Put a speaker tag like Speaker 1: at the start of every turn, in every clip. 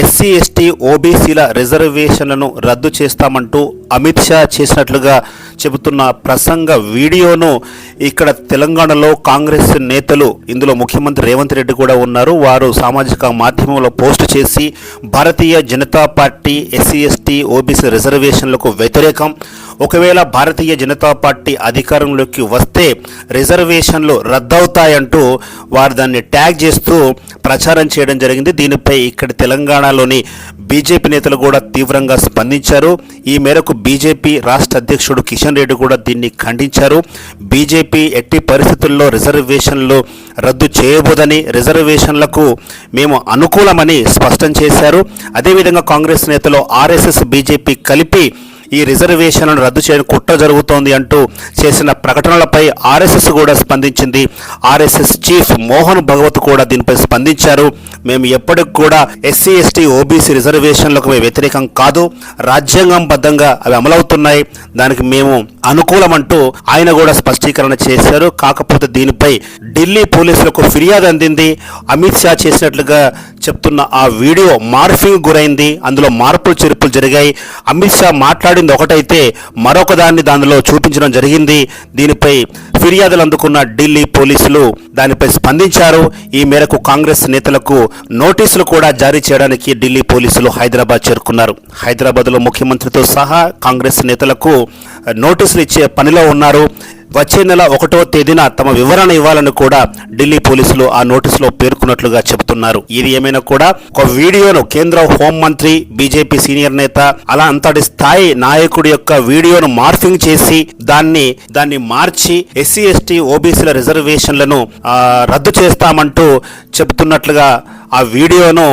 Speaker 1: SC ST ఓబీసీల రిజర్వేషన్లను రద్దు చేస్తామంటూ అమిత్ షా చేసినట్లుగా చెబుతున్న ప్రసంగ వీడియోను ఇక్కడ తెలంగాణలో కాంగ్రెస్ నేతలు, ఇందులో ముఖ్యమంత్రి రేవంత్ రెడ్డి కూడా ఉన్నారు, వారు సామాజిక మాధ్యమంలో పోస్ట్ చేసి Bharatiya Janata Party SC ST OBC రిజర్వేషన్లకు వ్యతిరేకం, ఒకవేళ భారతీయ జనతా పార్టీ అధికారంలోకి వస్తే రిజర్వేషన్లు రద్దవుతాయంటూ వారు దాన్ని ట్యాగ్ చేస్తూ ప్రచారం చేయడం జరిగింది. దీనిపై ఇక్కడ తెలంగాణలోని బీజేపీ నేతలు కూడా తీవ్రంగా స్పందించారు. ఈ మేరకు బీజేపీ రాష్ట్ర అధ్యక్షుడు కిషన్ రెడ్డి కూడా దీన్ని ఖండించారు. బీజేపీ ఎట్టి పరిస్థితుల్లో రిజర్వేషన్లు రద్దు చేయబోదని, రిజర్వేషన్లకు మేము అనుకూలమని స్పష్టం చేశారు. అదేవిధంగా కాంగ్రెస్ నేతలు ఆర్ఎస్ఎస్ బీజేపీ కలిపి ఈ రిజర్వేషన్లను రద్దు చేయడం కుట్ర జరుగుతోంది అంటూ చేసిన ప్రకటనలపై ఆర్ఎస్ఎస్ కూడా స్పందించింది. ఆర్ఎస్ఎస్ చీఫ్ మోహన్ భగవత్ కూడా దీనిపై స్పందించారు. మేము ఎప్పటికి కూడా ఎస్సీ ఎస్టీ ఓబీసీ రిజర్వేషన్లకు వ్యతిరేకం కాదు, రాజ్యాంగంబద్ధంగా అవి అమలవుతున్నాయి, దానికి మేము అనుకూలమంటూ ఆయన కూడా స్పష్టీకరణ చేశారు. కాకపోతే దీనిపై ఢిల్లీ పోలీసులకు ఫిర్యాదు అందింది. అమిత్ షా చేసినట్లుగా చెప్తున్న ఆ వీడియో మార్ఫింగ్ గురైంది, అందులో మార్పులు చేర్పులు జరిగాయి. అమిత్ షా మాట్లాడింది ఒకటైతే మరొక దానిలో చూపించడం జరిగింది. దీనిపై ఫిర్యాదులు అందుకున్న ఢిల్లీ పోలీసులు దానిపై స్పందించారు. ఈ మేరకు కాంగ్రెస్ నేతలకు నోటీసులు కూడా జారీ చేయడానికి ఢిల్లీ పోలీసులు హైదరాబాద్ చేరుకున్నారు. హైదరాబాద్లో ముఖ్యమంత్రితో సహా కాంగ్రెస్ నేతలకు నోటీసులు ఇచ్చే పనిలో ఉన్నారు. వచ్చే నెల 1వ తేదీన తమ వివరణ ఇవ్వాలని కూడా ఢిల్లీ పోలీసులు ఆ నోటీసులో పేర్కొన్నట్లుగా చెబుతున్నారు. ఇది ఏమైనా కూడా ఒక వీడియోను కేంద్ర హోంమంత్రి, బీజేపీ సీనియర్ నేత, అలా అంతటి స్థాయి నాయకుడి యొక్క వీడియోను మార్ఫింగ్ చేసి దాన్ని మార్చి ఎస్సీ ఎస్టీ ఓబీసీల రిజర్వేషన్లను రద్దు చేస్తామంటూ చెబుతున్నట్లుగా ఆ వీడియోను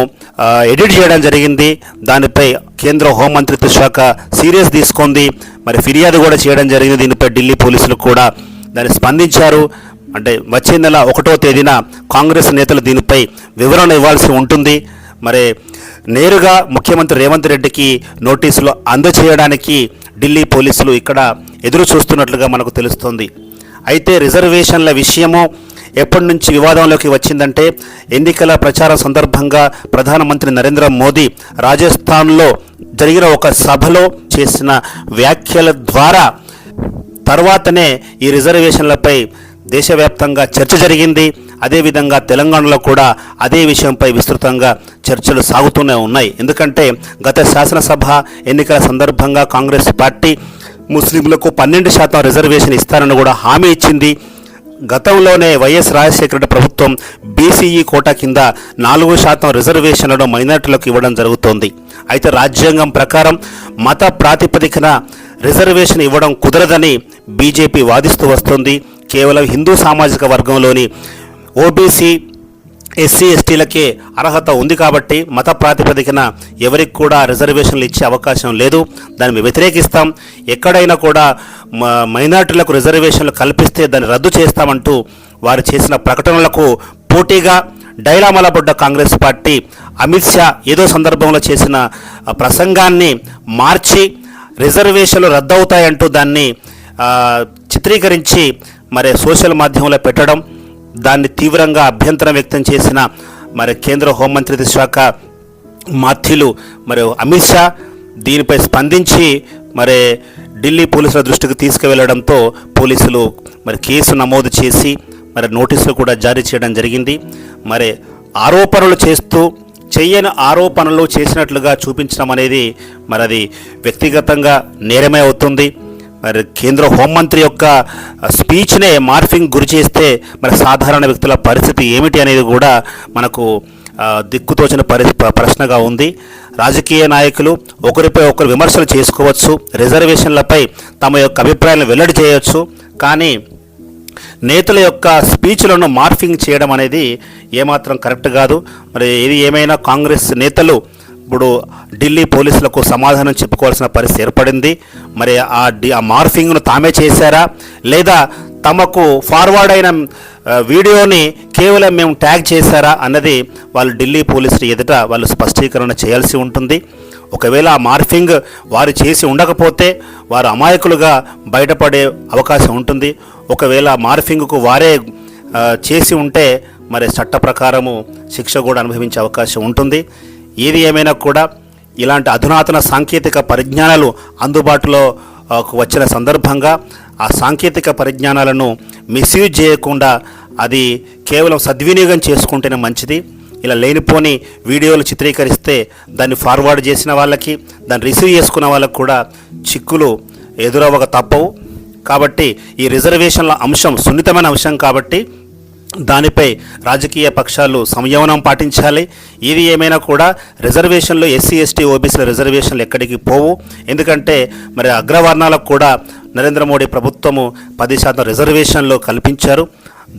Speaker 1: ఎడిట్ చేయడం జరిగింది. దానిపై కేంద్ర హోంమంత్రిత్వ శాఖ సీరియస్ తీసుకుంది, మరి ఫిర్యాదు కూడా చేయడం జరిగింది. దీనిపై ఢిల్లీ పోలీసులు కూడా దాన్ని స్పందించారు. అంటే వచ్చే నెల 1వ తేదీన కాంగ్రెస్ నేతలు దీనిపై వివరణ ఇవ్వాల్సి ఉంటుంది. మరి నేరుగా ముఖ్యమంత్రి రేవంత్ రెడ్డికి నోటీసులు అందజేయడానికి ఢిల్లీ పోలీసులు ఇక్కడ ఎదురు చూస్తున్నట్లుగా మనకు తెలుస్తుంది. అయితే రిజర్వేషన్ల విషయము ఎప్పటి నుంచి వివాదంలోకి వచ్చిందంటే, ఎన్నికల ప్రచార సందర్భంగా ప్రధానమంత్రి నరేంద్ర మోదీ రాజస్థాన్లో జరిగిన ఒక సభలో చేసిన వ్యాఖ్యల ద్వారా తర్వాతనే ఈ రిజర్వేషన్లపై దేశవ్యాప్తంగా చర్చ జరిగింది. అదేవిధంగా తెలంగాణలో కూడా అదే విషయంపై విస్తృతంగా చర్చలు సాగుతూనే ఉన్నాయి. ఎందుకంటే గత శాసనసభ ఎన్నికల సందర్భంగా కాంగ్రెస్ పార్టీ ముస్లింలకు 12% రిజర్వేషన్ ఇస్తారని కూడా హామీ ఇచ్చింది. గతంలోనే వైఎస్ రాజశేఖర రెడ్డి ప్రభుత్వం బీసీఈ కోటా కింద 4% రిజర్వేషన్లను మైనార్టీలకు ఇవ్వడం జరుగుతోంది. అయితే రాజ్యాంగం ప్రకారం మత ప్రాతిపదికన రిజర్వేషన్ ఇవ్వడం కుదరదని బీజేపీ వాదిస్తూ వస్తుంది. కేవలం హిందూ సామాజిక వర్గంలోని ఓబీసీ ఎస్సీ ఎస్టీలకే అర్హత ఉంది కాబట్టి మత ప్రాతిపదికన ఎవరికి కూడా రిజర్వేషన్లు ఇచ్చే అవకాశం లేదు, దాన్ని వ్యతిరేకిస్తాం. ఎక్కడైనా కూడా మైనార్టీలకు రిజర్వేషన్లు కల్పిస్తే దాన్ని రద్దు చేస్తామంటూ వారు చేసిన ప్రకటనలకు పోటీగా డైలామాల పడ్డ కాంగ్రెస్ పార్టీ అమిత్ షా ఏదో సందర్భంలో చేసిన ప్రసంగాన్ని మార్చి రిజర్వేషన్లు రద్దవుతాయంటూ దాన్ని చిత్రీకరించి మరి సోషల్ మాధ్యమంలో పెట్టడం, దాన్ని తీవ్రంగా అభ్యంతరం వ్యక్తం చేసిన మరి కేంద్ర హోంమంత్రిత్వ శాఖ మంత్రులు మరి అమిత్ షా దీనిపై స్పందించి మరి ఢిల్లీ పోలీసుల దృష్టికి తీసుకువెళ్లడంతో పోలీసులు మరి కేసు నమోదు చేసి మరి నోటీసులు కూడా జారీ చేయడం జరిగింది. మరి ఆరోపణలు చేస్తూ చెయ్యని ఆరోపణలు చేసినట్లుగా చూపించడం అనేది మరి అది వ్యక్తిగతంగా నేరమే అవుతుంది. మరి కేంద్ర హోంమంత్రి యొక్క స్పీచ్నే మార్ఫింగ్ గురి చేస్తే మరి సాధారణ వ్యక్తుల పరిస్థితి ఏమిటి అనేది కూడా మనకు దిక్కుతోచిన ప్రశ్నగా ఉంది. రాజకీయ నాయకులు ఒకరిపై ఒకరు విమర్శలు చేసుకోవచ్చు, రిజర్వేషన్లపై తమ యొక్క అభిప్రాయాలను వెల్లడి చేయవచ్చు, కానీ నేతల యొక్క స్పీచ్లను మార్ఫింగ్ చేయడం అనేది ఏమాత్రం కరెక్ట్ కాదు. మరి ఇది ఏమైనా కాంగ్రెస్ నేతలు ఇప్పుడు ఢిల్లీ పోలీసులకు సమాధానం చెప్పుకోవాల్సిన పరిస్థితి ఏర్పడింది. మరి ఆ మార్ఫింగ్ను తామే చేశారా, లేదా తమకు ఫార్వర్డ్ అయిన వీడియోని కేవలం మేము ట్యాగ్ చేశారా అన్నది వాళ్ళు ఢిల్లీ పోలీసులు ఎదుట వాళ్ళు స్పష్టీకరణ చేయాల్సి ఉంటుంది. ఒకవేళ ఆ మార్ఫింగ్ వారు చేసి ఉండకపోతే వారు అమాయకులుగా బయటపడే అవకాశం ఉంటుంది. ఒకవేళ మార్ఫింగ్కు వారే చేసి ఉంటే మరి చట్ట ప్రకారము శిక్ష కూడా అనుభవించే అవకాశం ఉంటుంది. ఏది ఏమైనా కూడా ఇలాంటి అధునాతన సాంకేతిక పరిజ్ఞానాలు అందుబాటులో వచ్చిన సందర్భంగా ఆ సాంకేతిక పరిజ్ఞానాలను మిస్యూజ్ చేయకుండా అది కేవలం సద్వినియోగం చేసుకుంటేనే మంచిది. ఇలా లేనిపోని వీడియోలు చిత్రీకరిస్తే దాన్ని ఫార్వర్డ్ చేసిన వాళ్ళకి, దాన్ని రిసీవ్ చేసుకున్న వాళ్ళకి కూడా చిక్కులు ఎదురవ్వక తప్పవు. కాబట్టి ఈ రిజర్వేషన్ల అంశం సున్నితమైన అంశం కాబట్టి దానిపై రాజకీయ పక్షాలు సంయమనం పాటించాలి. ఇది ఏమైనా కూడా రిజర్వేషన్లు ఎస్సీ ఎస్టీ ఓబీసీల రిజర్వేషన్లు ఎక్కడికి పోవు. ఎందుకంటే మరి అగ్రవర్ణాలకు కూడా నరేంద్ర మోడీ ప్రభుత్వము 10% రిజర్వేషన్లు కల్పించారు.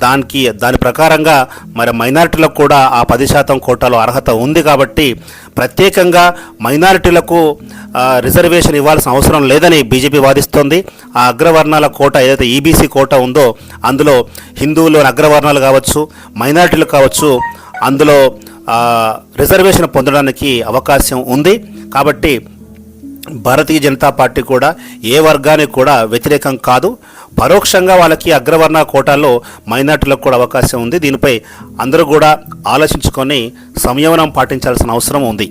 Speaker 1: దాని ప్రకారంగా మరి మైనారిటీలకు కూడా ఆ 10% కోటాలో అర్హత ఉంది. కాబట్టి ప్రత్యేకంగా మైనారిటీలకు రిజర్వేషన్ ఇవ్వాల్సిన అవసరం లేదని బీజేపీ వాదిస్తోంది. ఆ అగ్రవర్ణాల కోట ఏదైతే ఈబీసీ కోట ఉందో అందులో హిందువులు అగ్రవర్ణాలు కావచ్చు, మైనారిటీలు కావచ్చు, అందులో రిజర్వేషన్ పొందడానికి అవకాశం ఉంది. కాబట్టి భారతీయ జనతా పార్టీ కూడా ఏ వర్గానికి కూడా వ్యతిరేకం కాదు. పరోక్షంగా వాళ్ళకి అగ్రవర్ణ కోటాల్లో మైనార్టీలకు కూడా అవకాశం ఉంది. దీనిపై అందరూ కూడా ఆలోచించుకొని సంయమనం పాటించాల్సిన అవసరం ఉంది.